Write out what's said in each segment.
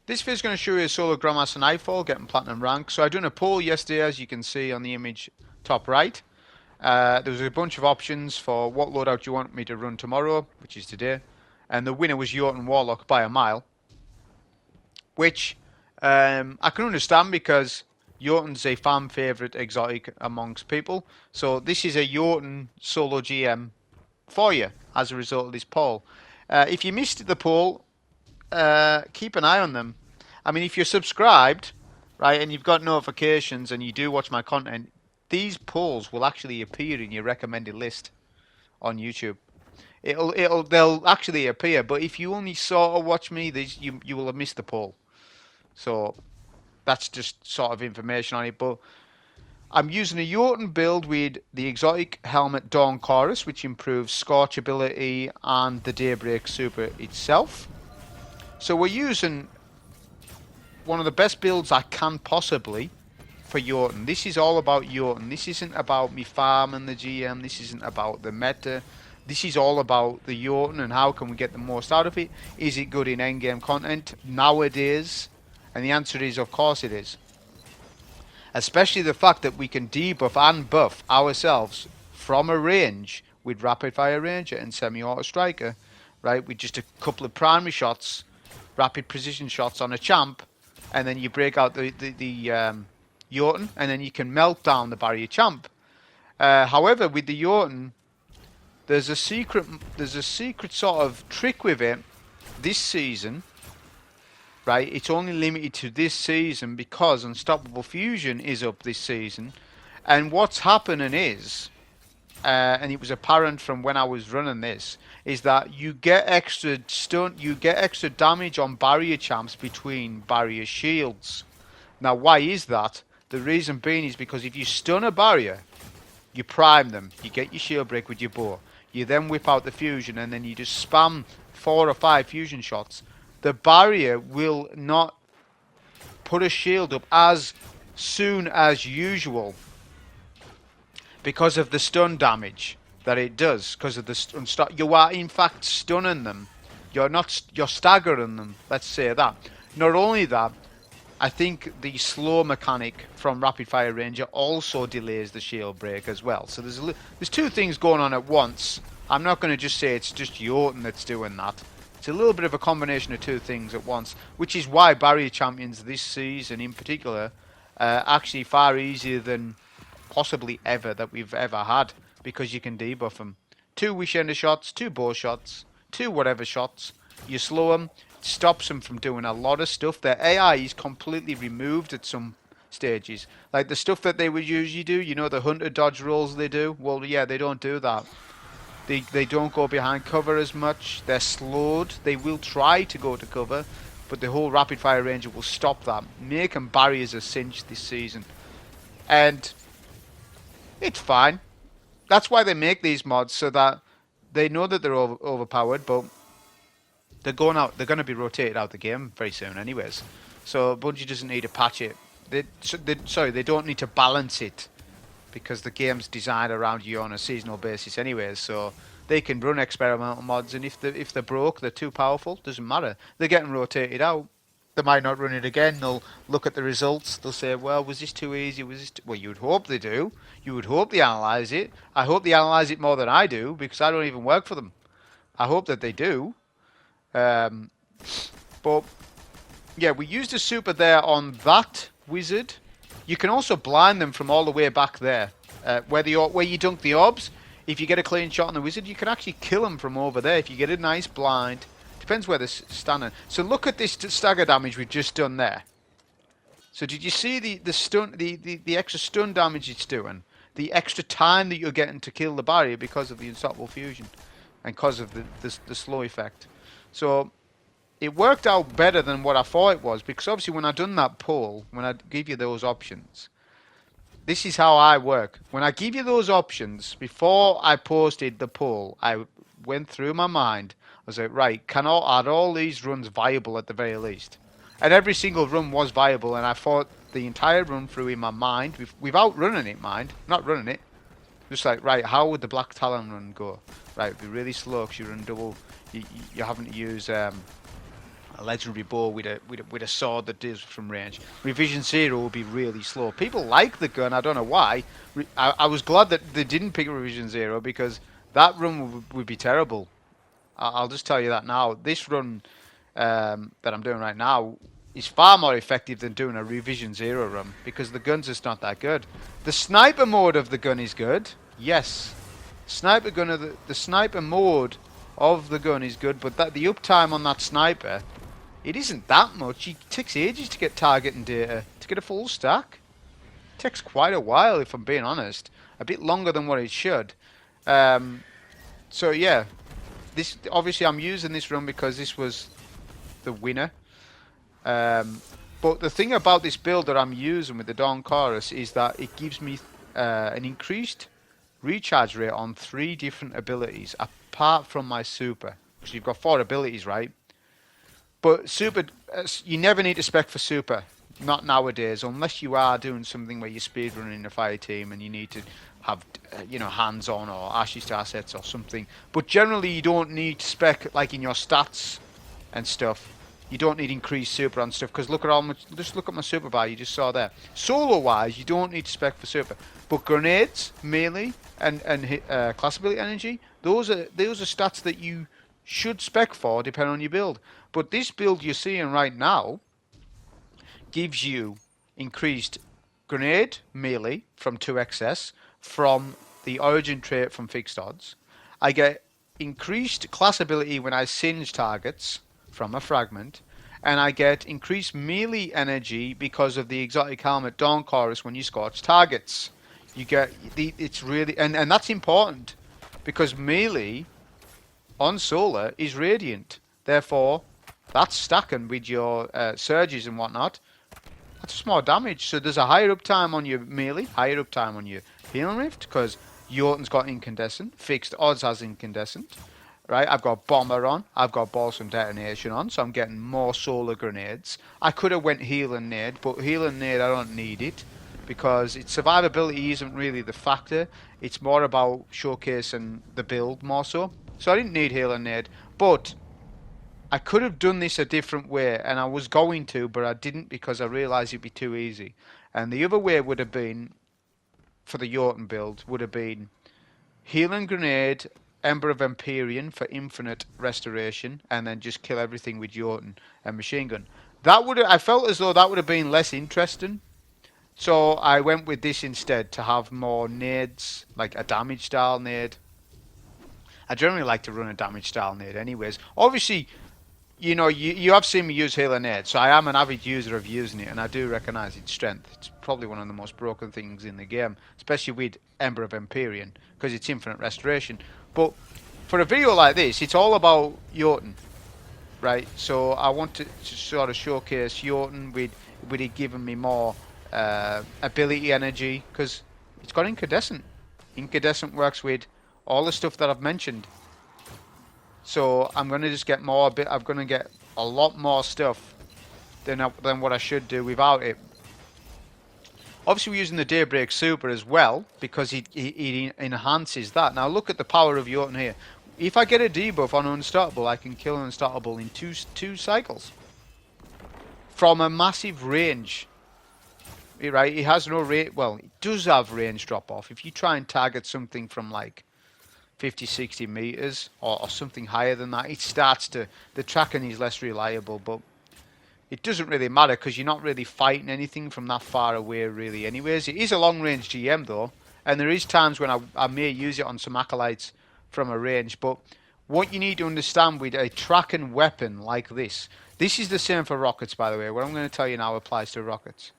This video is going to show you a solo Grandmaster Nightfall getting platinum rank. So I done a poll yesterday, as you can see on the image top right. There was a bunch of options for what loadout you want me to run tomorrow, which is today, and the winner was Jotunn Warlock by a mile, which I can understand because Jotunn's a fan favourite exotic amongst people. So this is a Jotunn solo GM for you as a result of this poll. If you missed the poll, keep an eye on them. I mean, if you're subscribed, right, and you've got notifications and you do watch my content, these polls will actually appear in your recommended list on YouTube. They'll actually appear, but if you only sort of watch me, you will have missed the poll. So that's just sort of information on it. But I'm using a Jotunn build with the exotic helmet Dawn Chorus, which improves Scorch ability and the Daybreak super itself. So we're using one of the best builds I can possibly for Jotunn. This is all about Jotunn. This isn't about me farming the GM. This isn't about the meta. This is all about the Jotunn and how can we get the most out of it. Is it good in endgame content nowadays? And the answer is, of course it is. Especially the fact that we can debuff and buff ourselves from a range with Rapid Fire Ranger and Semi-Auto Striker, right? With just a couple of primary shots, rapid precision shots on a champ, and then you break out the Jotunn, and then you can melt down the barrier champ. However, with the Jotunn, there's a secret sort of trick with it this season, right? It's only limited to this season because Unstoppable Fusion is up this season, and what's happening is, and it was apparent from when I was running this, is that you get extra extra damage on barrier champs between barrier shields. Now, why is that? The reason being is because if you stun a barrier, you prime them, you get your shield break with your bow, you then whip out the fusion, and then you just spam 4 or 5 fusion shots. The barrier will not put a shield up as soon as usual because of the stun damage that it does. Because of the you are in fact stunning them. You're staggering them. Let's say that. Not only that, I think the slow mechanic from Rapid Fire Ranger also delays the shield break as well. So there's two things going on at once. I'm not going to just say it's just Jotunn that's doing that. It's a little bit of a combination of two things at once, which is why barrier champions this season in particular are actually far easier than possibly ever that we've ever had, because you can debuff them. 2 wish ender shots, 2 bow shots, 2 whatever shots. You slow them, it stops them from doing a lot of stuff. Their AI is completely removed at some stages. Like the stuff that they would usually do, you know, the hunter dodge rolls they do. Well, yeah, they don't do that. They don't go behind cover as much. They're slowed. They will try to go to cover, but the whole Rapid Fire Ranger will stop that. Making barriers a cinch this season. And it's fine. That's why they make these mods, so that they know that they're overpowered, but they're going to be rotated out the game very soon anyways. So Bungie doesn't need to patch it. They don't need to balance it, because the game's designed around you on a seasonal basis anyways, so they can run experimental mods, and if they're broke, they're too powerful, doesn't matter. They're getting rotated out. They might not run it again. They'll look at the results. They'll say, well, was this too easy? Was this well, you would hope they do. You would hope they analyse it. I hope they analyse it more than I do, because I don't even work for them. I hope that they do. But yeah, we used a super there on that wizard. You can also blind them from all the way back there, where you dunk the orbs. If you get a clean shot on the wizard, you can actually kill them from over there if you get a nice blind. Depends where they're standing. So look at this stagger damage we've just done there. So did you see the extra stun damage it's doing? The extra time that you're getting to kill the barrier because of the Unstoppable Fusion and because of the slow effect. So it worked out better than what I thought it was, because obviously when I done that poll, when I give you those options, this is how I work. When I give you those options, before I posted the poll, I went through my mind. I was like, right, are all these runs viable at the very least? And every single run was viable, and I thought the entire run through in my mind, without running it, not running it. Just like, right, how would the Black Talon run go? Right, it'd be really slow because you run double, you're having to use a legendary bow with a sword that deals from range. Revision 0 will be really slow. People like the gun, I don't know why. I was glad that they didn't pick Revision 0 because that run would be terrible. I'll just tell you that now. This run that I'm doing right now is far more effective than doing a Revision 0 run because the gun's just not that good. The sniper mode of the gun is good, yes. Sniper gun of the sniper mode of the gun is good, but the uptime on that sniper, it isn't that much. It takes ages to get targeting data to get a full stack. It takes quite a while, if I'm being honest. A bit longer than what it should. So yeah, this obviously I'm using this run because this was the winner. But the thing about this build that I'm using with the Dawn Chorus is that it gives me an increased recharge rate on 3 different abilities apart from my super. Because you've got 4 abilities, right? But super, you never need to spec for super. Not nowadays, unless you are doing something where you're speedrunning a fire team and you need to have, hands-on or Ashes to assets or something. But generally, you don't need to spec like in your stats and stuff. You don't need increased super on stuff because look at how much. Just look at my super bar. You just saw there. Solo-wise, you don't need to spec for super. But grenades, melee, and class ability energy, those are stats that you should spec for depending on your build. But this build you're seeing right now gives you increased grenade melee from 2XS from the origin trait from fixed odds. I get increased class ability when I singe targets from a fragment, and I get increased melee energy because of the exotic helmet Dawn Chorus when you scorch targets. You get it's really and that's important because melee on solar is radiant. Therefore, that's stacking with your surges and whatnot. That's just more damage. So there's a higher uptime on your melee, higher uptime on your healing rift because Jotunn's got incandescent, fixed odds has incandescent. Right, I've got bomber on, I've got balls from detonation on, so I'm getting more solar grenades. I could have went heal and nade, but heal and nade I don't need it because its survivability isn't really the factor. It's more about showcasing the build more so. So I didn't need heal and nade, but I could have done this a different way, and I was going to, but I didn't because I realised it'd be too easy. And the other way would have been, for the Jotunn build, would have been heal and grenade, Ember of Empyrean for infinite restoration, and then just kill everything with Jotunn and machine gun. I felt as though that would have been less interesting. So I went with this instead to have more nades, like a damage style nade. I generally like to run a damage style nade anyways. Obviously, you have seen me use heal and nade, so I am an avid user of using it, and I do recognise its strength. It's probably one of the most broken things in the game, especially with Ember of Empyrean, because it's infinite restoration. But for a video like this, it's all about Jotunn, right? So I want to sort of showcase Jotunn with it giving me more ability energy, because it's got incandescent. Incandescent works with all the stuff that I've mentioned. So I'm going to just get more. I'm going to get a lot more stuff than what I should do without it. Obviously, we're using the Daybreak Super as well because it enhances that. Now look at the power of Jotunn here. If I get a debuff on Unstoppable, I can kill Unstoppable in two cycles from a massive range. Right? It has no rate. Well, it does have range drop off. If you try and target something from like 50, 60 meters or something higher than that, it starts to, the tracking is less reliable, but it doesn't really matter because you're not really fighting anything from that far away really anyways. It is a long range GM though, and there is times when I may use it on some acolytes from a range, but what you need to understand with a tracking weapon like this is the same for rockets, by the way. What I'm going to tell you now applies to rockets.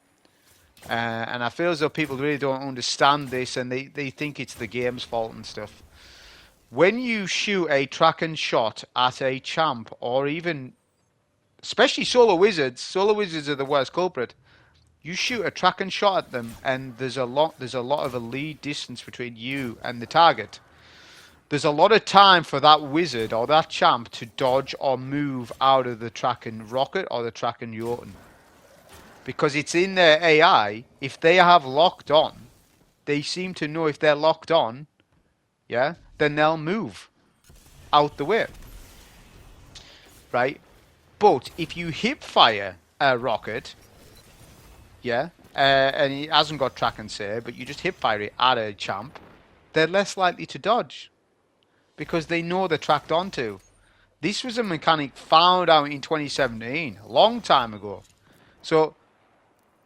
And I feel as though people really don't understand this and they think it's the game's fault and stuff. When you shoot a tracking shot at a champ or even especially solo wizards are the worst culprit. You shoot a tracking shot at them, and there's a lot of a lead distance between you and the target. There's a lot of time for that wizard or that champ to dodge or move out of the tracking rocket or the tracking Jotunn, because it's in their AI. If they have locked on, they seem to know if they're locked on, yeah, then they'll move out the way, right? But if you hip fire a rocket, yeah, and he hasn't got track and say, but you just hip fire it at a champ, they're less likely to dodge because they know they're tracked onto. This was a mechanic found out in 2017, a long time ago. So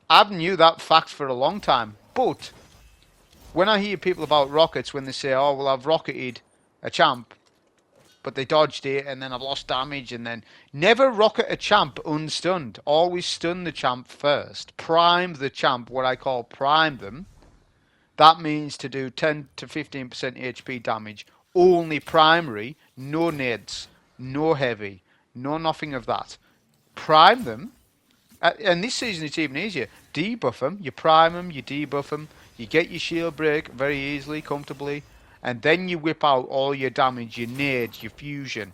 I've knew that fact for a long time. But when I hear people about rockets, when they say, "Oh, well, I've rocketed a champ, but they dodged it, and then I've lost damage," and then never rocket a champ unstunned. Always stun the champ first. Prime the champ, what I call prime them. That means to do 10 to 15% HP damage. Only primary, no nades, no heavy, no nothing of that. Prime them. And this season it's even easier. Debuff them, you prime them, you debuff them, you get your shield break very easily, comfortably, and then you whip out all your damage, your nades, your fusion,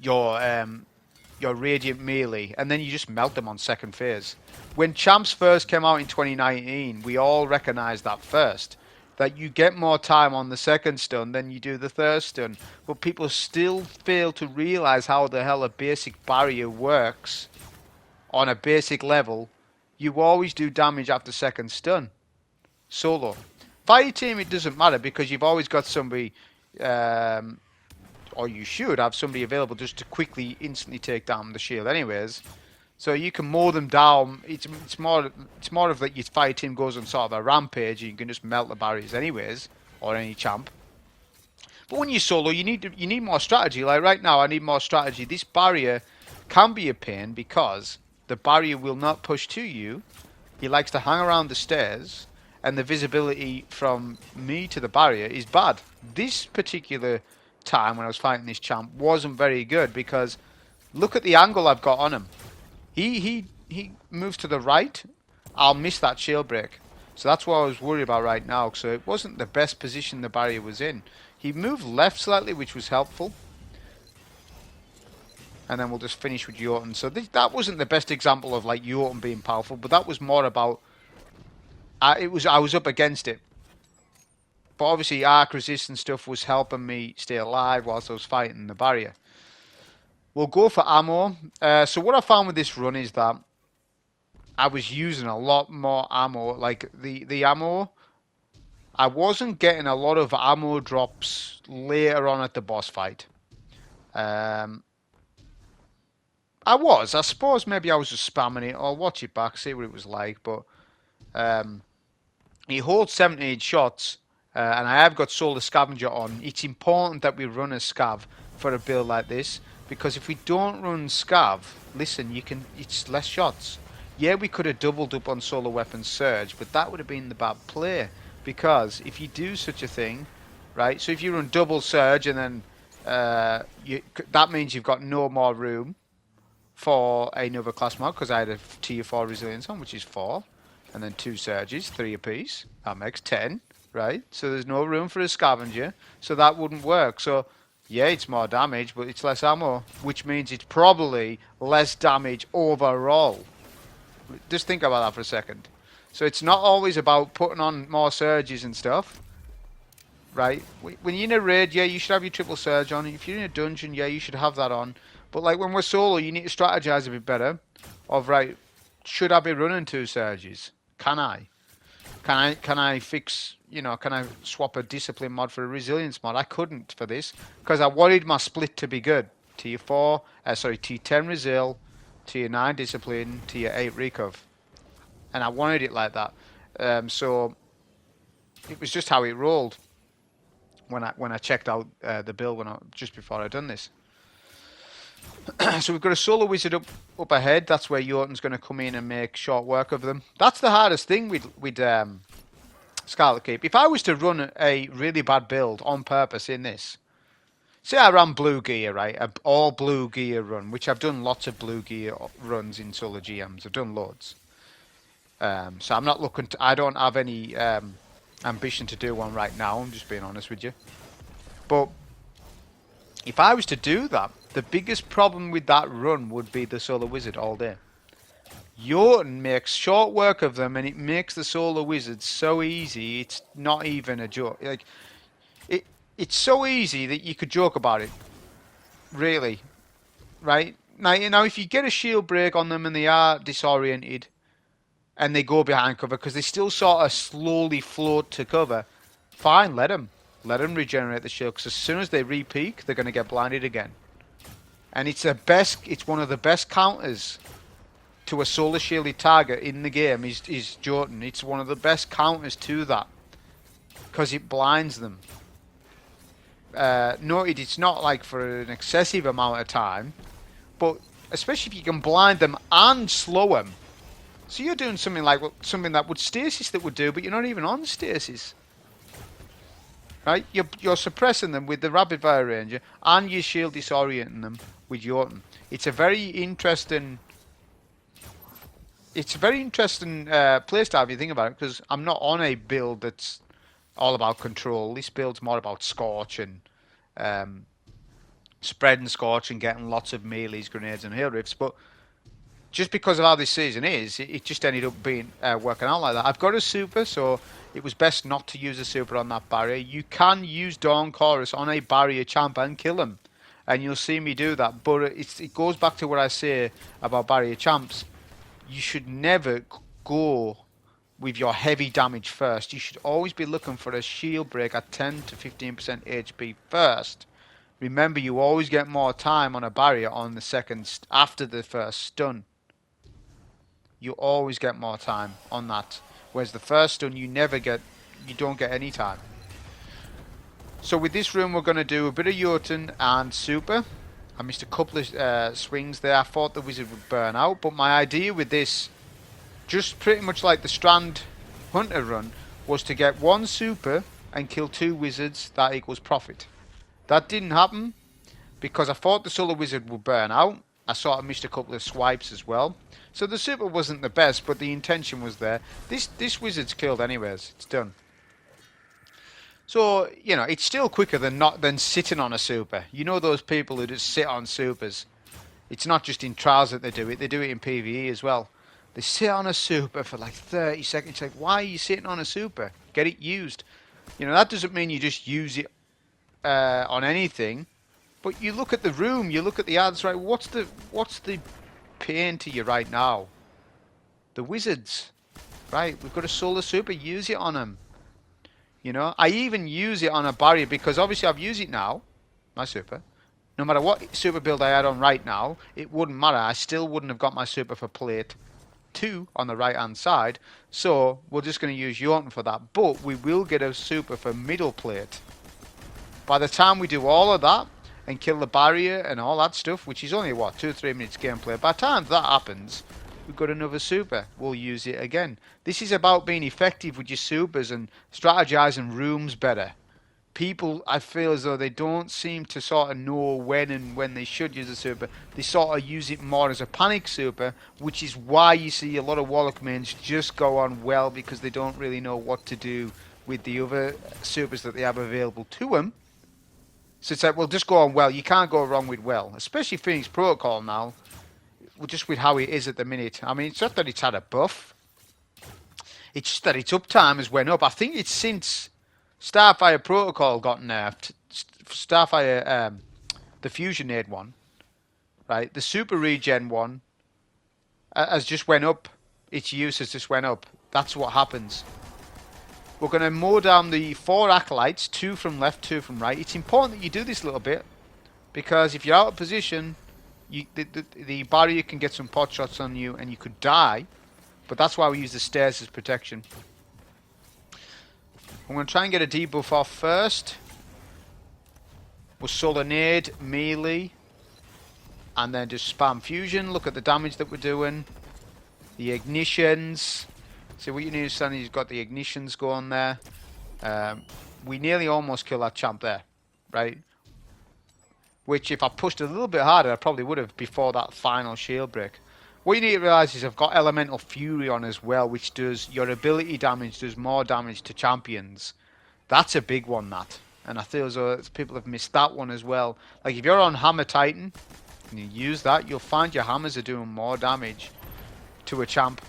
your radiant melee, and then you just melt them on second phase. When champs first came out in 2019, we all recognised that first. That you get more time on the second stun than you do the third stun. But people still fail to realise how the hell a basic barrier works. On a basic level, you always do damage after second stun. Solo. Fire team, it doesn't matter because you've always got somebody, or you should have somebody available just to quickly, instantly take down the shield anyways. So you can mow them down. It's more of that your fire team goes on sort of a rampage and you can just melt the barriers anyways, or any champ. But when you solo, you need more strategy. Like right now, I need more strategy. This barrier can be a pain because the barrier will not push to you. He likes to hang around the stairs, and the visibility from me to the barrier is bad. This particular time when I was fighting this champ wasn't very good because look at the angle I've got on him. He moves to the right, I'll miss that shield break. So that's what I was worried about right now. So it wasn't the best position the barrier was in. He moved left slightly, which was helpful. And then we'll just finish with Jotunn. So that wasn't the best example of like Jotunn being powerful, but that was more about I was up against it. But obviously arc resistance stuff was helping me stay alive whilst I was fighting the barrier. We'll go for ammo. So what I found with this run is that I was using a lot more ammo. Like the ammo, I wasn't getting a lot of ammo drops later on at the boss fight. I suppose maybe I was just spamming it. I'll watch it back, see what it was like. But he holds 78 shots, and I have got Solar Scavenger on. It's important that we run a scav for a build like this. Because if we don't run scav, listen, it's less shots. Yeah, we could have doubled up on solar weapons surge, but that would have been the bad play. Because if you do such a thing, right? So if you run double surge and then that means you've got no more room for another class mod. Because I had a tier 4 resilience on, which is 4, and then 2 surges, 3 apiece. That makes 10, right? So there's no room for a scavenger, so that wouldn't work. So yeah, it's more damage, but it's less ammo, which means it's probably less damage overall. Just think about that for a second. So it's not always about putting on more surges and stuff, right? When you're in a raid, yeah, you should have your triple surge on. If you're in a dungeon, yeah, you should have that on. But like when we're solo, you need to strategize a bit better. Of right, should I be running 2 surges? Can I? Can I fix? You know, can I swap a discipline mod for a resilience mod? I couldn't for this because I wanted my split to be good. Tier 4, Tier 10 resil, Tier 9 discipline, Tier 8 recov, and I wanted it like that. So it was just how it rolled when I checked out the build just before I'd done this. So we've got a solo wizard up ahead. That's where Jotunn's going to come in and make short work of them. That's the hardest thing with Scarlet Keep. If I was to run a really bad build on purpose in this, say I ran blue gear, right? An all blue gear run, which I've done lots of blue gear runs in solo GMs. I've done loads. So I'm not looking to, I don't have any ambition to do one right now. I'm just being honest with you. But if I was to do that, the biggest problem with that run would be the Solar Wizard all day. Jotunn makes short work of them, and it makes the Solar Wizard so easy, it's not even a joke. Like, it's so easy that you could joke about it. Really. Right? Now, if you get a shield break on them and they are disoriented and they go behind cover because they still sort of slowly float to cover, fine, let them. Let them regenerate the shield because as soon as they re-peak, they're going to get blinded again. And it's one of the best counters to a solar shielded target in the game is Jotunn. It's one of the best counters to that because it blinds them. Noted, it's not like for an excessive amount of time, but especially if you can blind them and slow them. So you're doing something like something that would stasis that would do, but you're not even on stasis. Right? You're suppressing them with the Rapid Fire Ranger and your shield disorienting them with Jotunn. It's a very interesting playstyle if you think about it, because I'm not on a build that's all about control. This build's more about Scorch and spreading Scorch and getting lots of melees, grenades and hail rifts, but just because of how this season is, it just ended up being working out like that. I've got a super, so it was best not to use a super on that barrier. You can use Dawn Chorus on a barrier champ and kill him, and you'll see me do that, but it goes back to what I say about barrier champs. You should never go with your heavy damage first. You should always be looking for a shield break at 10 to 15% HP first. Remember, you always get more time on a barrier on the second after the first stun. You always get more time on that, whereas the first stun you don't get any time. So with this room we're going to do a bit of Jotunn and super. I missed a couple of swings there. I thought the wizard would burn out, but my idea with this, just pretty much like the Strand Hunter run, was to get one super and kill 2 wizards. That equals profit. That didn't happen because I thought the solar wizard would burn out. I sort of missed a couple of swipes as well. So the super wasn't the best, but the intention was there. This wizard's killed anyways. It's done. So, you know, it's still quicker than sitting on a super. You know those people who just sit on supers. It's not just in trials that they do it in PvE as well. They sit on a super for like 30 seconds. It's like, why are you sitting on a super? Get it used. You know, that doesn't mean you just use it on anything. But you look at the room, you look at the ads, right? What's the pain to you right now? The wizards, right? We've got a solar super. Use it on them. You know, I even use it on a barrier because obviously I've used it now, my super. No matter what super build I had on right now, it wouldn't matter. I still wouldn't have got my super for plate 2 on the right hand side. So we're just going to use Jotunn for that. But we will get a super for middle plate. By the time we do all of that and kill the barrier and all that stuff, which is only what, 2 or 3 minutes gameplay, by the time that happens, we've got another super. We'll use it again. This is about being effective with your supers and strategizing rooms better. People, I feel as though they don't seem to sort of know when they should use a super. They sort of use it more as a panic super, which is why you see a lot of Warlock mains just go on well, because they don't really know what to do with the other supers that they have available to them. So it's like, well, just go on well. You can't go wrong with well, especially Phoenix Protocol now, just with how it is at the minute. I mean, it's not that it's had a buff. It's just that its uptime has went up. I think it's since Starfire Protocol got nerfed. Starfire, the Fusion Aid one, right? The Super Regen one has just went up. Its use has just went up. That's what happens. We're going to mow down the 4 Acolytes, 2 from left, 2 from right. It's important that you do this a little bit, because if you're out of position, the barrier can get some pot shots on you and you could die. But that's why we use the stairs as protection. I'm going to try and get a debuff off first. We'll Solanade, melee, and then just spam fusion. Look at the damage that we're doing. The ignitions. So what you need to understand is you've got the ignitions going there. We nearly almost killed that champ there, right? Which if I pushed a little bit harder, I probably would have before that final shield break. What you need to realise is I've got Elemental Fury on as well, which does your ability damage, does more damage to champions. That's a big one, that. And I feel as though people have missed that one as well. Like if you're on Hammer Titan and you use that, you'll find your hammers are doing more damage to a champ.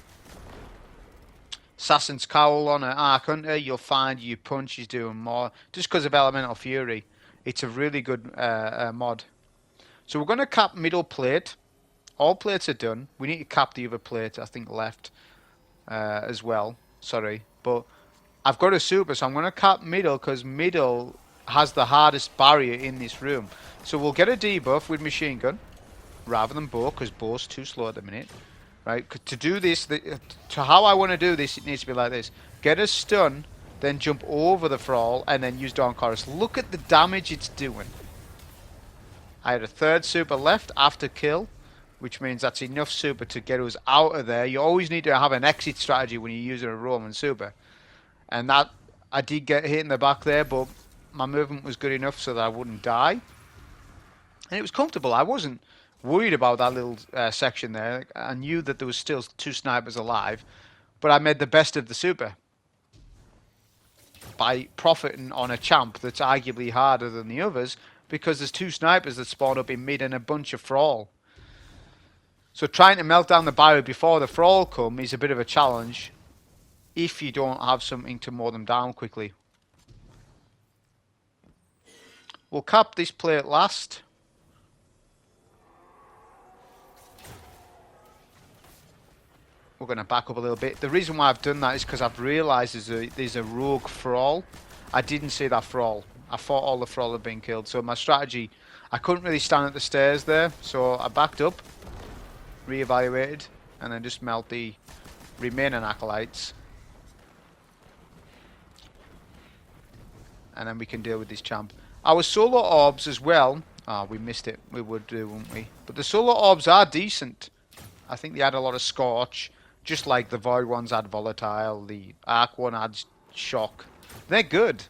Assassin's Cowl on an Arc Hunter, you'll find your punch is doing more just because of Elemental Fury. It's a really good mod. So we're going to cap middle plate. All plates are done. We need to cap the other plate, I think, left as well. Sorry. But I've got a super, so I'm going to cap middle because middle has the hardest barrier in this room. So we'll get a debuff with machine gun rather than bow because bow's too slow at the minute. Right? To do this, to how I want to do this, it needs to be like this. Get a stun, then jump over the Thrall, and then use Dawn Chorus. Look at the damage it's doing. I had a third super left after kill, which means that's enough super to get us out of there. You always need to have an exit strategy when you're using a Roman super. And that, I did get hit in the back there, but my movement was good enough so that I wouldn't die. And it was comfortable. I wasn't worried about that little section there. I knew that there was still 2 snipers alive, but I made the best of the super by profiting on a champ that's arguably harder than the others because there's 2 snipers that spawn up in mid and a bunch of Thrall. So trying to melt down the barrier before the Thrall come is a bit of a challenge if you don't have something to mow them down quickly. We'll cap this plate last. We're going to back up a little bit. The reason why I've done that is because I've realised there's a rogue Thrall. I didn't see that Thrall. I thought all the Thrall had been killed. So my strategy, I couldn't really stand at the stairs there. So I backed up, re-evaluated, and then just melt the remaining acolytes. And then we can deal with this champ. Our solo orbs as well. We missed it. We would do, wouldn't we? But the solo orbs are decent. I think they had a lot of Scorch. Just like the Void ones had Volatile. The Arc one had Shock. They're good.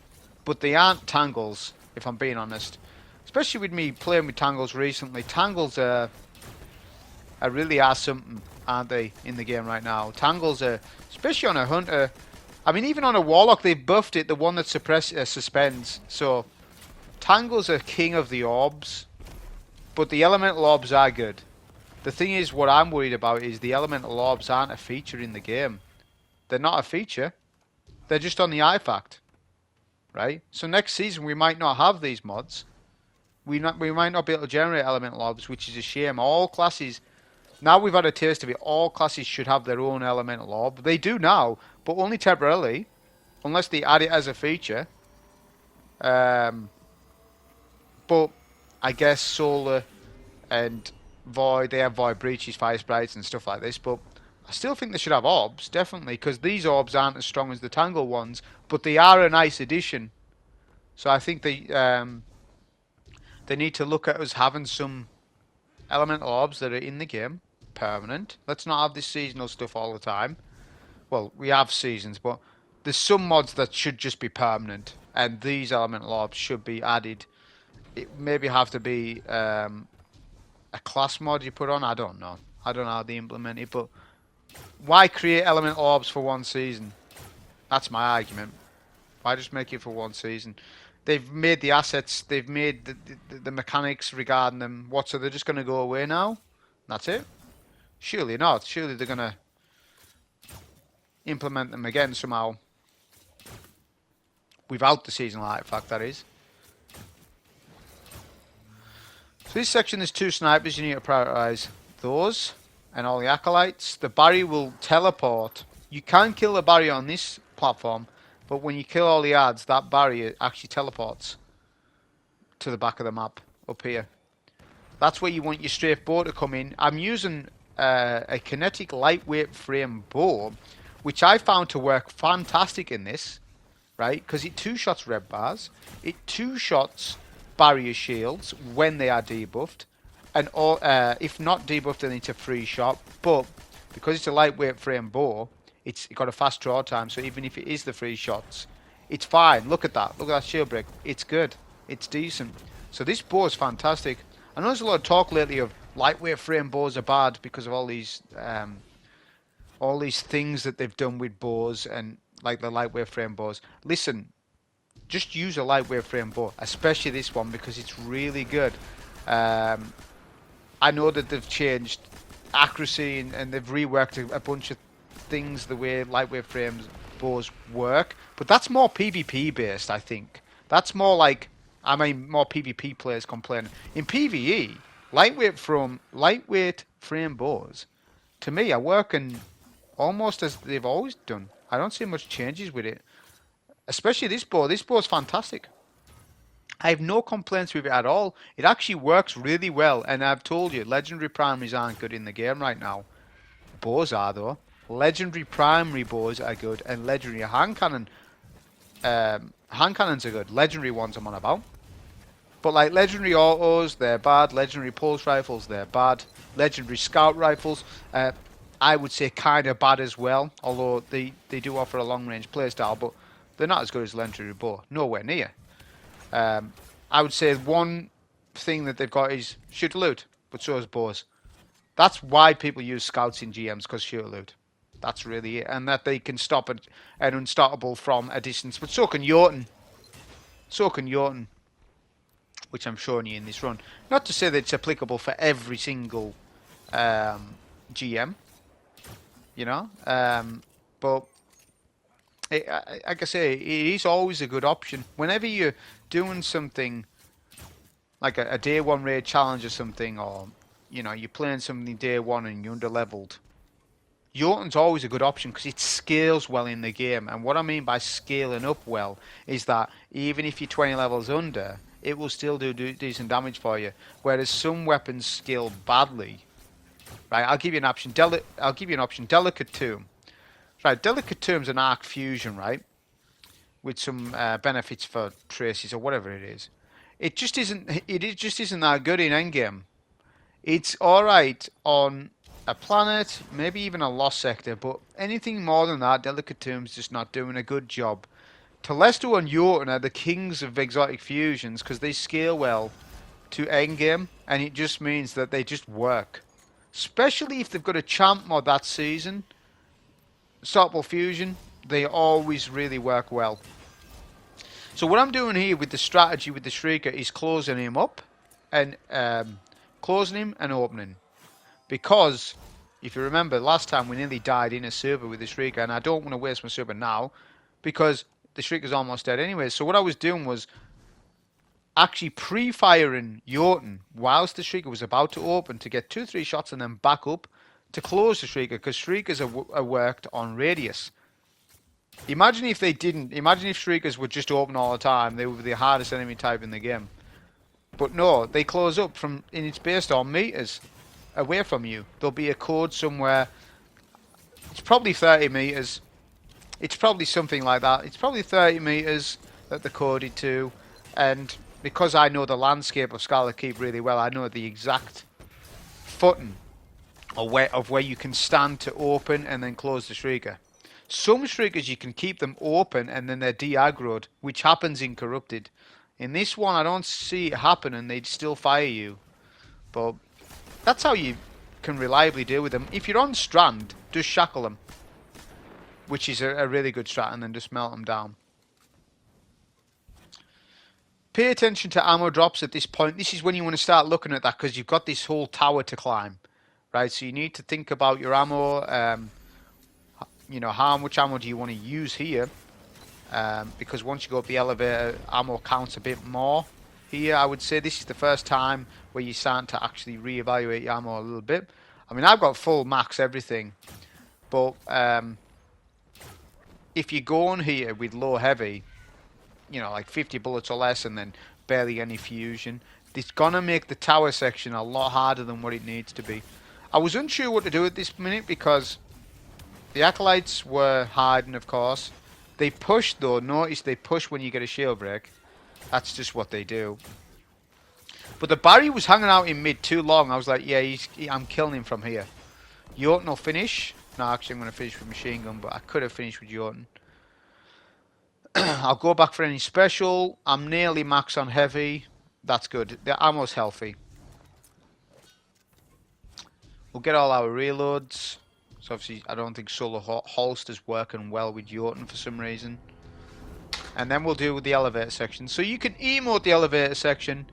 But they aren't Tangles, if I'm being honest. Especially with me playing with Tangles recently. Tangles are really are something, aren't they, in the game right now. Tangles are, especially on a Hunter. I mean, even on a Warlock, they've buffed it. The one that suspends. So, Tangles are king of the orbs. But the Elemental orbs are good. The thing is, what I'm worried about is the Elemental orbs aren't a feature in the game. They're not a feature. They're just on the artifact. Right? So next season, we might not have these mods. We might not be able to generate Elemental orbs, which is a shame. All classes... Now we've had a taste of it, all classes should have their own Elemental orb. They do now, but only temporarily. Unless they add it as a feature. But I guess Solar and Void, they have Void Breaches, Fire Sprites and stuff like this. But I still think they should have orbs, definitely. Because these orbs aren't as strong as the Tangle ones. But they are a nice addition. So I think they need to look at us having some Elemental orbs that are in the game. Permanent. Let's not have this seasonal stuff all the time. Well, we have seasons, but there's some mods that should just be permanent, and these Elemental orbs should be added. It maybe have to be a class mod you put on. I don't know. I don't know how they implement it, but why create Elemental orbs for one season? That's my argument. Why just make it for one season? They've made the assets. They've made the mechanics regarding them. What? So they're just going to go away now? That's it? Surely not. Surely they're going to implement them again somehow. Without the seasonal artifact, that is. So this section, there's 2 snipers. You need to prioritise those and all the acolytes. The barrier will teleport. You can kill the barrier on this platform, but when you kill all the adds, that barrier actually teleports to the back of the map up here. That's where you want your strafe bow to come in. I'm using a kinetic lightweight frame bow, which I found to work fantastic in this, right? Because it 2-shots red bars, it 2-shots barrier shields when they are debuffed, and if not debuffed, then it's a free shot. But because it's a lightweight frame bow, it's got a fast draw time, so even if it is the free shots, it's fine. Look at that. Look at that shield break. It's good. It's decent. So this bow is fantastic. I know there's a lot of talk lately of lightweight frame bows are bad because of all these things that they've done with bows and like the lightweight frame bows. Listen, just use a lightweight frame bow, especially this one because it's really good. I know that they've changed accuracy and they've reworked a bunch of things the way lightweight frames bows work, but that's more PvP based. I think that's more like, I mean, more PvP players complaining. In PvE, lightweight frame bows, to me, are working almost as they've always done. I don't see much changes with it. Especially this bow. This bow is fantastic. I have no complaints with it at all. It actually works really well. And I've told you, legendary primaries aren't good in the game right now. Bows are though. Legendary primary bows are good, and legendary hand cannons are good. Legendary ones I'm on about. But like legendary autos, they're bad. Legendary pulse rifles, they're bad. Legendary scout rifles, I would say kind of bad as well. Although they do offer a long range playstyle, but they're not as good as legendary bow. Nowhere near. I would say one thing that they've got is shoot loot, but so is bows. That's why people use scouts in GMs, because shoot loot. That's really it, and that they can stop an unstoppable from a distance. But so can Jotunn. So can Jotunn, which I'm showing you in this run. Not to say that it's applicable for every single GM, you know, but like I say, it is always a good option. Whenever you're doing something like a day one raid challenge or something, or you know, you're playing something day one and you're under-leveled, Jotunn's always a good option because it scales well in the game. And what I mean by scaling up well is that even if you're 20 levels under, it will still do decent damage for you. Whereas some weapons scale badly. Right, I'll give you an option. Delicate Tomb. Right, Delicate Tomb's an arc fusion, right? With some benefits for traces or whatever it is. It just isn't that good in endgame. It's alright on a planet, maybe even a lost sector, but anything more than that, Delicate Tomb's just not doing a good job. Telesto and Jotunn are the kings of exotic fusions because they scale well to endgame, and it just means that they just work. Especially if they've got a champ mod that season. Unstoppable fusion, they always really work well. So what I'm doing here with the strategy with the Shrieker is closing him up and opening. Because, if you remember, last time we nearly died in a server with the Shrieker, and I don't want to waste my server now, because the Shrieker's almost dead anyway. So what I was doing was actually pre-firing Jotunn whilst the Shrieker was about to open to get 2-3 shots and then back up to close the Shrieker, because Shriekers are worked on radius. Imagine if they didn't. Imagine if Shriekers were just open all the time. They would be the hardest enemy type in the game. But no, they close up and it's based on meters away from you. There'll be a code somewhere. It's probably 30 meters. It's probably something like that. It's probably 30 meters that they're coded to. And because I know the landscape of Scarlet Keep really well, I know the exact footing of where you can stand to open and then close the Shrieker. Some Shriekers you can keep them open and then they're de-aggroed, which happens in Corrupted. In this one I don't see it happen and they'd still fire you. But that's how you can reliably deal with them. If you're on Strand, just shackle them, which is a really good strat, and then just melt them down. Pay attention to ammo drops at this point. This is when you want to start looking at that, because you've got this whole tower to climb. Right, so you need to think about your ammo, you know, how much ammo do you want to use here, because once you go up the elevator, ammo counts a bit more here. I would say this is the first time where you're starting to actually reevaluate your ammo a little bit. I mean, I've got full max everything, but if you go on here with low heavy, you know, like 50 bullets or less and then barely any fusion, it's gonna make the tower section a lot harder than what it needs to be. I was unsure what to do at this minute because the Acolytes were hiding, of course. They pushed though. Notice they push when you get a shield break. That's just what they do. But the Barry was hanging out in mid too long. I was like, yeah, I'm killing him from here. Jotunn will finish. No, actually I'm going to finish with machine gun, but I could have finished with Jotunn. I'll go back for any special. I'm nearly max on heavy. That's good. The ammo's healthy. We'll get all our reloads. So obviously I don't think solo holster's working well with Jotunn for some reason. And then we'll deal with the elevator section. So you can emote the elevator section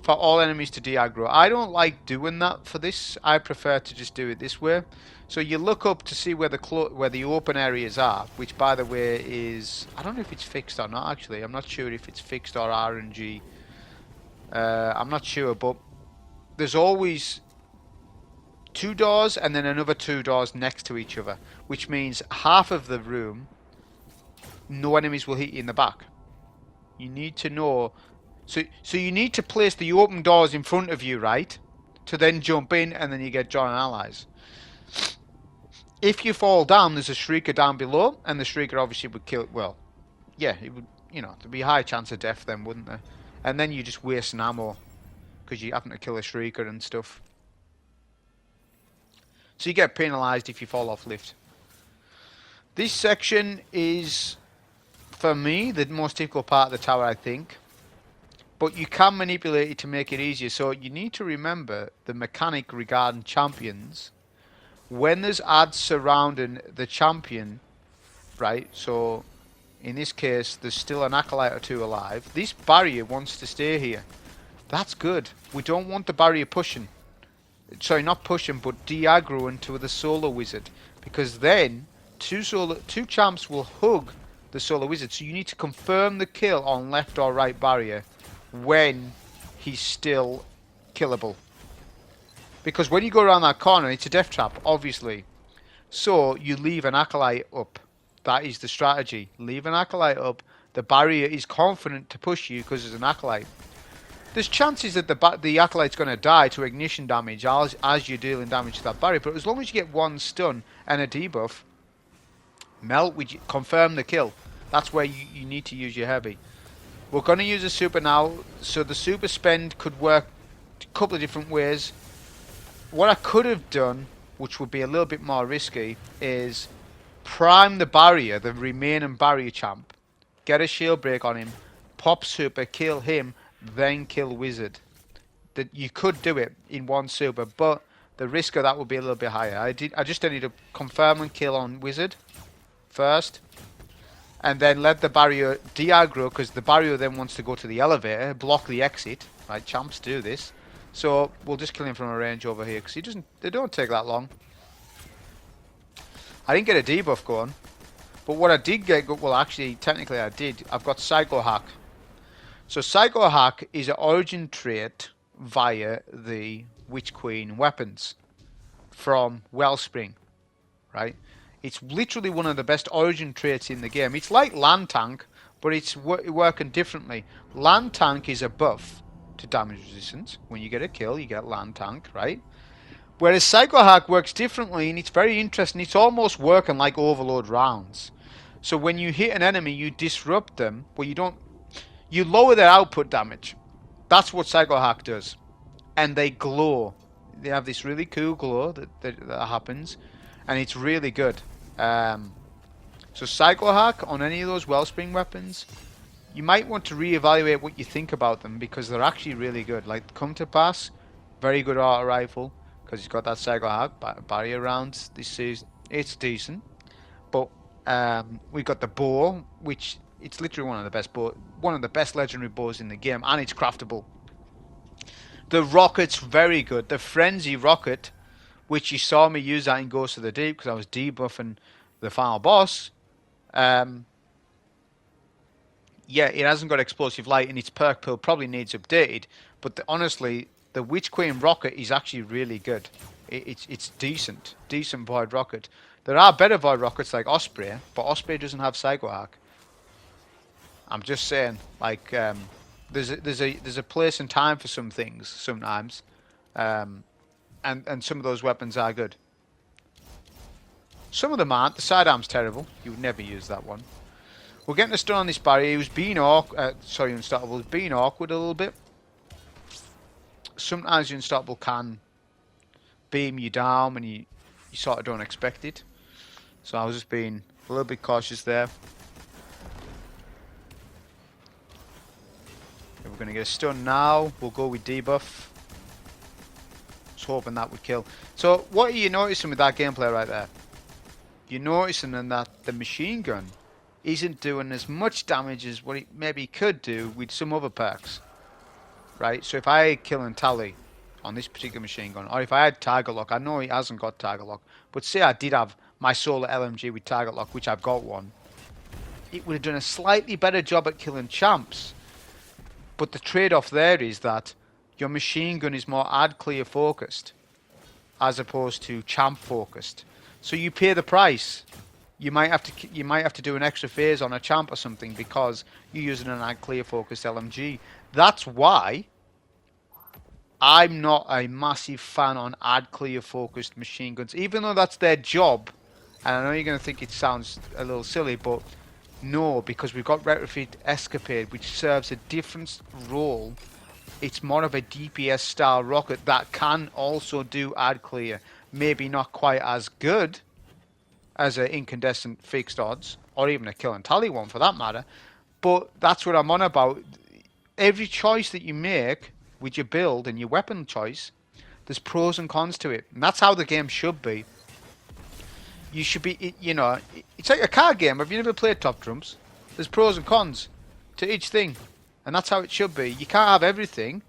for all enemies to de-aggro. I don't like doing that for this. I prefer to just do it this way. So you look up to see where the open areas are, which by the way is, I don't know if it's fixed or not actually. I'm not sure if it's fixed or RNG. I'm not sure, but there's always 2 doors and then another 2 doors next to each other, which means half of the room, no enemies will hit you in the back. You need to know. So you need to place the open doors in front of you, right? To then jump in and then you get join allies. If you fall down, there's a Shrieker down below, and the Shrieker obviously would kill. Well, yeah, it would. You know, there'd be a high chance of death then, wouldn't there? And then you just waste an ammo because you happen to kill a Shrieker and stuff. So you get penalised if you fall off lift. This section is, for me, the most difficult part of the tower, I think. But you can manipulate it to make it easier. So you need to remember the mechanic regarding champions. When there's adds surrounding the champion, right? So in this case, there's still an acolyte or 2 alive. This barrier wants to stay here. That's good. We don't want the barrier pushing. Sorry, not pushing, but de-aggroing to the solar wizard, because then two champs will hug the solar wizard. So you need to confirm the kill on left or right barrier when he's still killable, because when you go around that corner, it's a death trap, obviously. So you leave an acolyte up. That is the strategy. Leave an acolyte up. The barrier is confident to push you because there's an acolyte. There's chances that the acolyte's going to die to ignition damage as you're dealing damage to that barrier, but as long as you get 1 stun and a debuff, melt, confirm the kill. That's where you need to use your heavy. We're going to use a super now, so the super spend could work a couple of different ways. What I could have done, which would be a little bit more risky, is prime the barrier, the remaining barrier champ, get a shield break on him, pop super, kill him, then kill wizard. That you could do it in 1 super, but the risk of that would be a little bit higher. I just ended up confirm and kill on wizard first, and then let the barrier de-aggro, because the barrier then wants to go to the elevator, block the exit. Right, champs do this. So we'll just kill him from a range over here, because they don't take that long. I didn't get a debuff going, but what I did get, well actually technically I did, I've got Psycho Hack. So Psycho Hack is an origin trait via the Witch Queen weapons from Wellspring, right? It's literally one of the best origin traits in the game. It's like Land Tank, but it's working differently. Land Tank is a buff to damage resistance. When you get a kill, you get Land Tank, right? Whereas Psycho Hack works differently, and it's very interesting. It's almost working like Overload rounds. So when you hit an enemy, you disrupt them, but you lower their output damage. That's what Psycho Hack does. And they glow. They have this really cool glow that happens, and it's really good. So Psycho Hack on any of those Wellspring weapons, you might want to reevaluate what you think about them, because they're actually really good. Like Come to Pass, very good auto rifle, because it's got that Psycho Hack barrier rounds. It's decent, but we've got the bow, which it's literally one of the best legendary bows in the game, and it's craftable. The rocket's very good. The Frenzy rocket, which you saw me use that in Ghost of the Deep because I was debuffing the final boss. Yeah, it hasn't got explosive light, and its perk pool probably needs updated. But honestly, the Witch Queen rocket is actually really good. It's decent void rocket. There are better void rockets like Osprey, but Osprey doesn't have Psycho Hack. I'm just saying, like, there's a place and time for some things sometimes, and some of those weapons are good. Some of them aren't. The sidearm's terrible. You would never use that one. We're getting a stun on this barrier. He was being Unstoppable was being awkward a little bit. Sometimes Unstoppable can beam you down when you sort of don't expect it. So I was just being a little bit cautious there. If we're going to get a stun now, we'll go with debuff. Just hoping that would kill. So what are you noticing with that gameplay right there? You're noticing that the machine gun isn't doing as much damage as what it maybe could do with some other perks. Right? So if I kill and tally on this particular machine gun, or if I had target lock, I know he hasn't got target lock, but say I did have my solar LMG with target lock, which I've got one, it would have done a slightly better job at killing champs. But the trade-off there is that your machine gun is more ad clear focused as opposed to champ focused. So you pay the price. You might have to do an extra phase on a champ or something because you're using an ad clear focused LMG. That's why I'm not a massive fan on ad clear focused machine guns, even though that's their job. And I know you're going to think it sounds a little silly, but no, because we've got Retrofit Escapade, which serves a different role. It's more of a DPS style rocket that can also do ad clear. Maybe not quite as good as an incandescent fixed odds, or even a kill and tally one for that matter. But that's what I'm on about. Every choice that you make with your build and your weapon choice, there's pros and cons to it. And that's how the game should be. You should be, you know, it's like a card game. Have you never played Top Trumps? There's pros and cons to each thing. And that's how it should be. You can't have everything,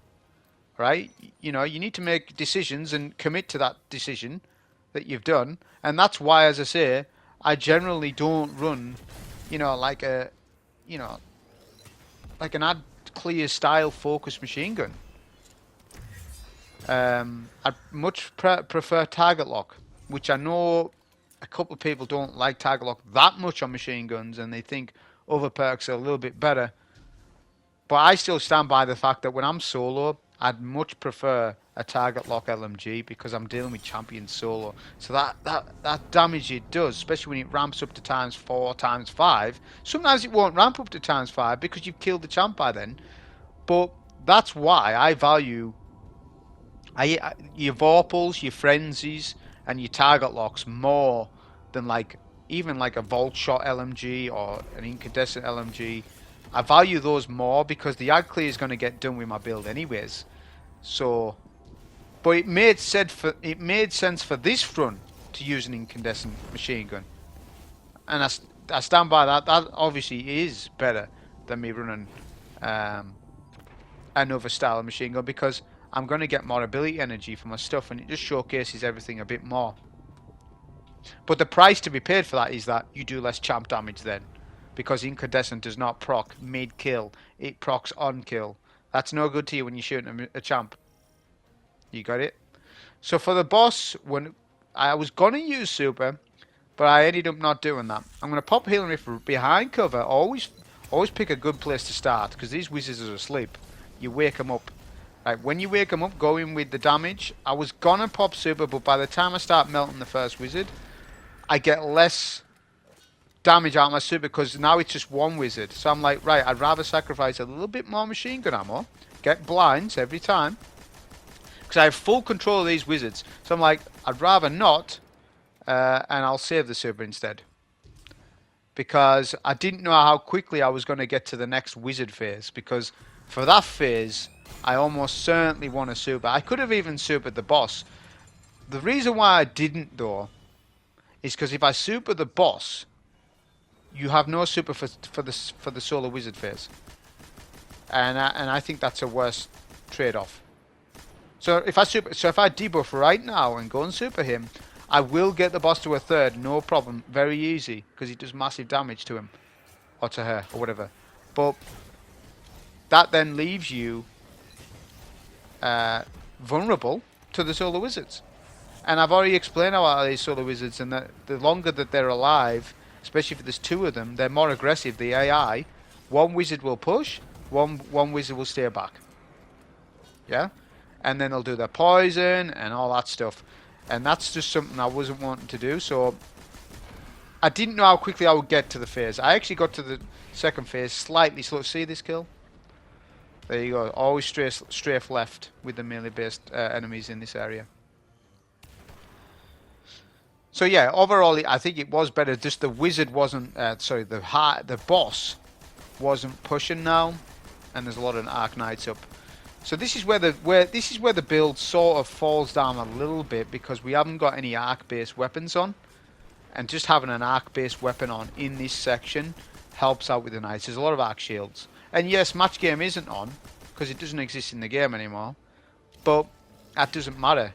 right? You know, you need to make decisions and commit to that decision that you've done. And that's why, as I say, I generally don't run, you know, like a, you know, like an ad clear style focused machine gun. I'd much prefer target lock, which I know a couple of people don't like target lock that much on machine guns, and they think other perks are a little bit better. But I still stand by the fact that when I'm solo, I'd much prefer a target lock LMG because I'm dealing with champion solo. So that damage it does, especially when it ramps up to ×4, ×5. Sometimes it won't ramp up to ×5 because you've killed the champ by then. But that's why I value your Vorpals, your Frenzies, and your target locks more than even like a Volt Shot LMG or an Incandescent LMG. I value those more because the ad clear is going to get done with my build anyways. So, but it made sense for this run to use an incandescent machine gun, and I stand by that. That obviously is better than me running another style of machine gun because I'm going to get more ability energy for my stuff, and it just showcases everything a bit more. But the price to be paid for that is that you do less champ damage then. Because incandescent does not proc mid-kill, it procs on-kill. That's no good to you when you're shooting a champ. You got it? So for the boss, when I was going to use super, but I ended up not doing that. I'm going to pop healing rift behind cover. Always pick a good place to start, because these wizards are asleep. You wake them up. Right, when you wake them up, go in with the damage. I was going to pop super, but by the time I start melting the first wizard, I get less damage out of my super because now it's just one wizard. So I'm like, right, I'd rather sacrifice a little bit more machine gun ammo, get blinds every time, because I have full control of these wizards. So I'm like, I'd rather not, and I'll save the super instead. Because I didn't know how quickly I was going to get to the next wizard phase, because for that phase, I almost certainly want to super. I could have even supered the boss. The reason why I didn't, though, is because if I super the boss, you have no super for the solo wizard phase, and I think that's a worse trade-off. So if I debuff right now and go and super him, I will get the boss to a third, no problem, very easy, because he does massive damage to him or to her or whatever. But that then leaves you vulnerable to the solo wizards, and I've already explained about these solo wizards, and that the longer that they're alive, especially if there's two of them, they're more aggressive, the AI. One wizard will push, one wizard will stay back. Yeah? And then they'll do their poison and all that stuff. And that's just something I wasn't wanting to do, so I didn't know how quickly I would get to the phase. I actually got to the second phase slightly slow. See this kill? There you go. Always strafe left with the melee based enemies in this area. So yeah, overall, I think it was better. Just the wizard wasn't, the boss wasn't pushing now, and there's a lot of Arc Knights up. So this is where the build sort of falls down a little bit, because we haven't got any arc-based weapons on, and just having an arc-based weapon on in this section helps out with the Knights. There's a lot of arc shields, and yes, match game isn't on because it doesn't exist in the game anymore, but that doesn't matter.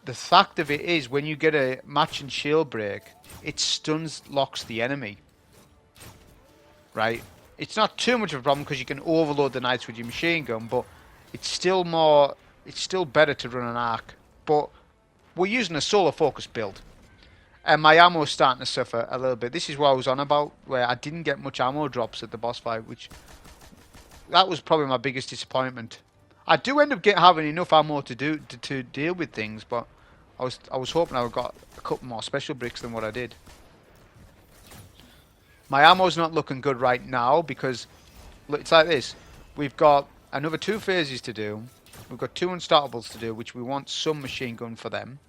The fact of it is, when you get a match and shield break, it stuns locks the enemy. Right? It's not too much of a problem because you can overload the Knights with your machine gun, but it's still more it's still better to run an arc. But we're using a solar focus build. And my ammo's starting to suffer a little bit. This is what I was on about, where I didn't get much ammo drops at the boss fight, which that was probably my biggest disappointment. I do end up having enough ammo to deal with things, but I was hoping I would got a couple more special bricks than what I did. My ammo's not looking good right now because look, it's like this. We've got another 2 phases to do. We've got 2 unstartables to do, which we want some machine gun for them.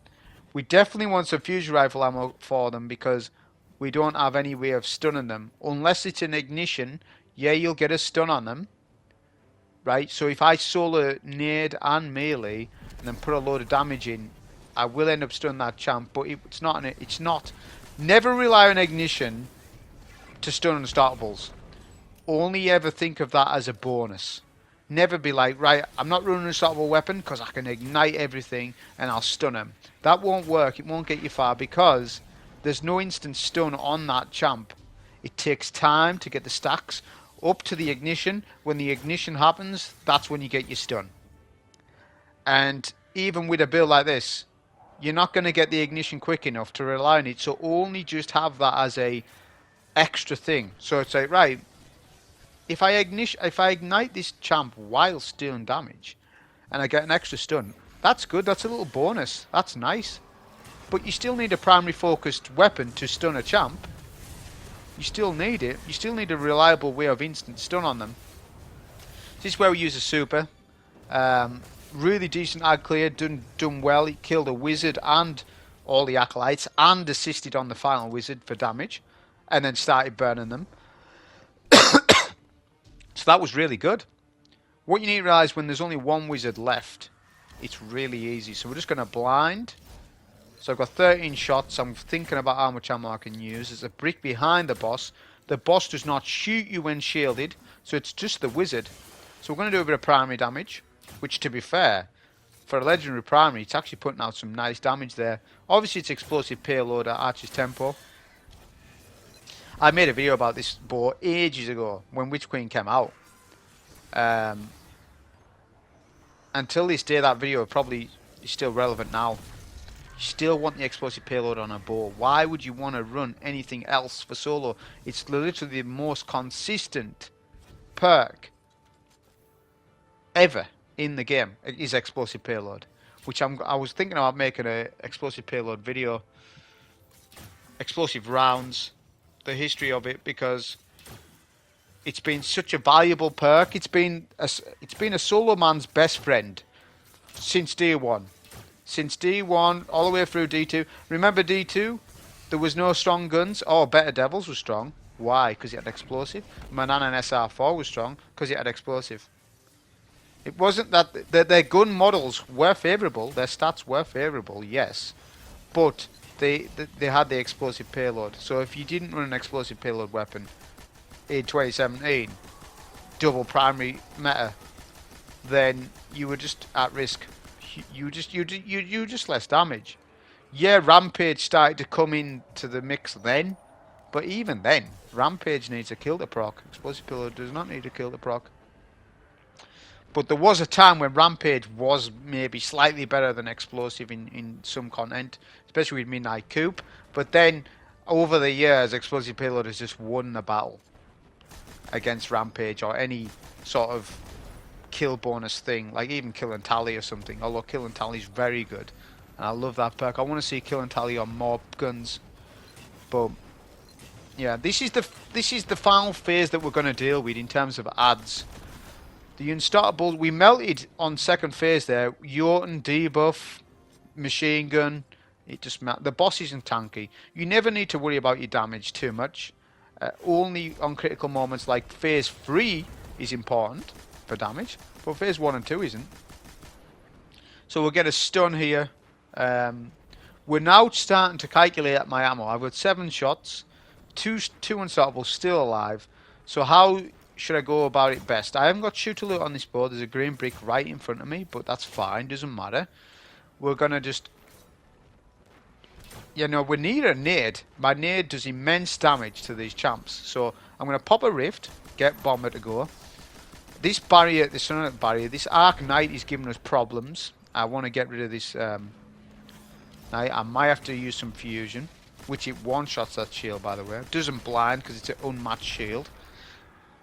We definitely want some fusion rifle ammo for them because we don't have any way of stunning them. Unless it's an ignition, yeah, you'll get a stun on them. Right, so if I solo nade and melee and then put a load of damage in, I will end up stunning that champ, but it's not. Never rely on ignition to stun unstartables. Only ever think of that as a bonus. Never be like, right, I'm not running an unstartable weapon because I can ignite everything and I'll stun him. That won't work. It won't get you far because there's no instant stun on that champ. It takes time to get the stacks up to the ignition. When the ignition happens, that's when you get your stun. And even with a build like this, you're not going to get the ignition quick enough to rely on it. So only just have that as a extra thing. So it's like, right, if I ignite this champ while doing damage and I get an extra stun, that's good. That's a little bonus. That's nice. But you still need a primary focused weapon to stun a champ. You still need it. You still need a reliable way of instant stun on them. This is where we use a super. Really decent ad clear, done well. He killed a wizard and all the acolytes and assisted on the final wizard for damage. And then started burning them. So that was really good. What you need to realise when there's only 1 wizard left, it's really easy. So we're just going to blind. So I've got 13 shots. I'm thinking about how much ammo I can use. There's a brick behind the boss. The boss does not shoot you when shielded. So it's just the wizard. So we're going to do a bit of primary damage. Which, to be fair, for a legendary primary, it's actually putting out some nice damage there. Obviously, it's explosive payload at Archer's Tempo. I made a video about this bow ages ago when Witch Queen came out. Until this day, that video probably is still relevant now. You still want the explosive payload on a bow. Why would you want to run anything else for solo? It's literally the most consistent perk ever in the game. It is explosive payload, which I was thinking about making a explosive payload video. Explosive rounds, the history of it, because it's been such a valuable perk. It's been a solo man's best friend since D1. Since D1 all the way through D2. Remember D2? There was no strong guns. Oh, Better Devils was strong. Why? Because it had explosive. Manana and SR4 was strong because it had explosive. It wasn't that their gun models were favourable. Their stats were favourable, yes, but they had the explosive payload. So if you didn't run an explosive payload weapon in 2017, double primary meta, then you were just at risk. You just less damage. Yeah, Rampage started to come into the mix then, but even then, Rampage needs a kill to proc. Explosive payload does not need a kill to proc. But there was a time when Rampage was maybe slightly better than Explosive in some content, especially with Midnight Coup. But then, over the years, Explosive Payload has just won the battle against Rampage or any sort of kill bonus thing, like even Kill and Tally or something. Although Kill and Tally is very good, and I love that perk. I want to see Kill and Tally on more guns. But yeah, this is the final phase that we're going to deal with in terms of ads. The unstartable, we melted on second phase there. Jotunn debuff, machine gun. It just the boss isn't tanky. You never need to worry about your damage too much. Only on critical moments like phase 3 is important for damage, but phase 1 and 2 isn't. So we'll get a stun here. We're now starting to calculate at my ammo. I've got 7 shots, two unstartables still alive. So how should I go about it best? I haven't got shooter loot on this board. There's a green brick right in front of me, but that's fine, doesn't matter. We're gonna just, you know, we need a nade. My nade does immense damage to these champs, so I'm gonna pop a rift, get bomber to go. this barrier, this barrier, this Arc Knight is giving us problems. I want to get rid of this Knight. I might have to use some fusion, which it one-shots that shield, by the way. It doesn't blind because it's an unmatched shield.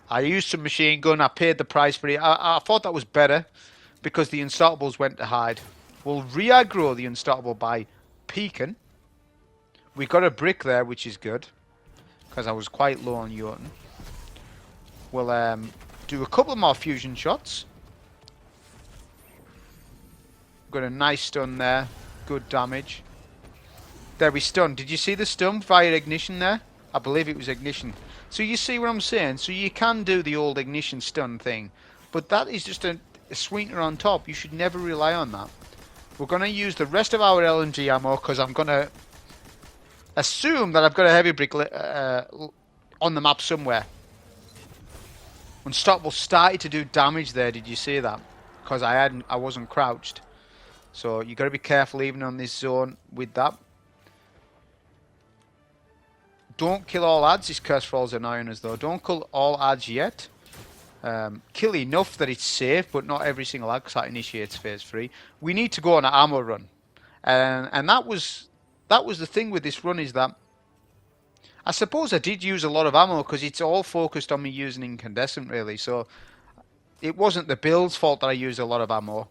I used some machine gun. I paid the price for it. I thought that was better because the Unstoppables went to hide. We'll re-aggro the Unstoppable by peeking. We got a brick there, which is good because I was quite low on Jotunn. We'll do a couple more fusion shots. Got a nice stun there. Good damage. There we stunned. Did you see the stun via ignition there? I believe it was ignition. So you see what I'm saying? So you can do the old ignition stun thing. But that is just a sweetener on top. You should never rely on that. We're going to use the rest of our LMG ammo because I'm going to assume that I've got a heavy brick on the map somewhere. Unstoppable started to do damage there. Did you see that? Because I wasn't crouched. So you got to be careful even on this zone with that. Don't kill all ads. This curse falls annoying us though. Don't kill all ads yet. Kill enough that it's safe, but not every single ad because that initiates phase 3. We need to go on an ammo run, and that was the thing with this run is that I suppose I did use a lot of ammo because it's all focused on me using incandescent really. So it wasn't the build's fault that I used a lot of ammo.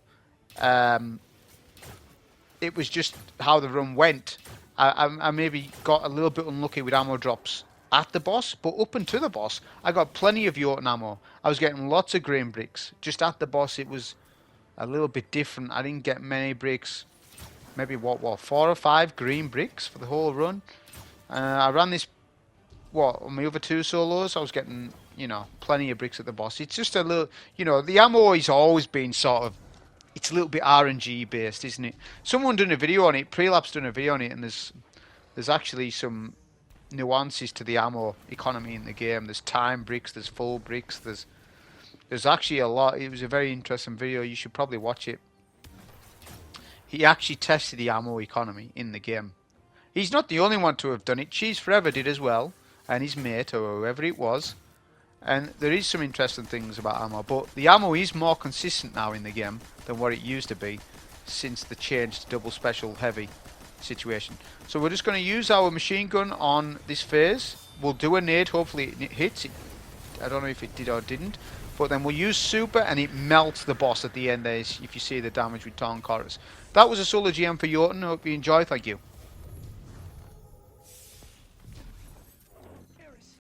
It was just how the run went. I maybe got a little bit unlucky with ammo drops at the boss, but up until the boss, I got plenty of Jotunn ammo. I was getting lots of green bricks. Just at the boss, it was a little bit different. I didn't get many bricks. Maybe, 4 or 5 green bricks for the whole run. I ran this, on my other 2 solos, I was getting, plenty of bricks at the boss. It's just a little, the ammo has always been sort of, it's a little bit RNG based, isn't it? Someone done a video on it, Prelapse done a video on it, and there's actually some nuances to the ammo economy in the game. There's time bricks, there's full bricks, there's actually a lot. It was a very interesting video. You should probably watch it. He actually tested the ammo economy in the game. He's not the only one to have done it. Cheese Forever did as well, and his mate or whoever it was. And there is some interesting things about ammo, but the ammo is more consistent now in the game than what it used to be since the change to double special heavy situation. So we're just going to use our machine gun on this phase. We'll do a nade, hopefully it hits. I don't know if it did or didn't, but then we'll use super and it melts the boss at the end there, if you see the damage with Conquerors. That was a solo GM for Jotunn. I hope you enjoyed. Thank you.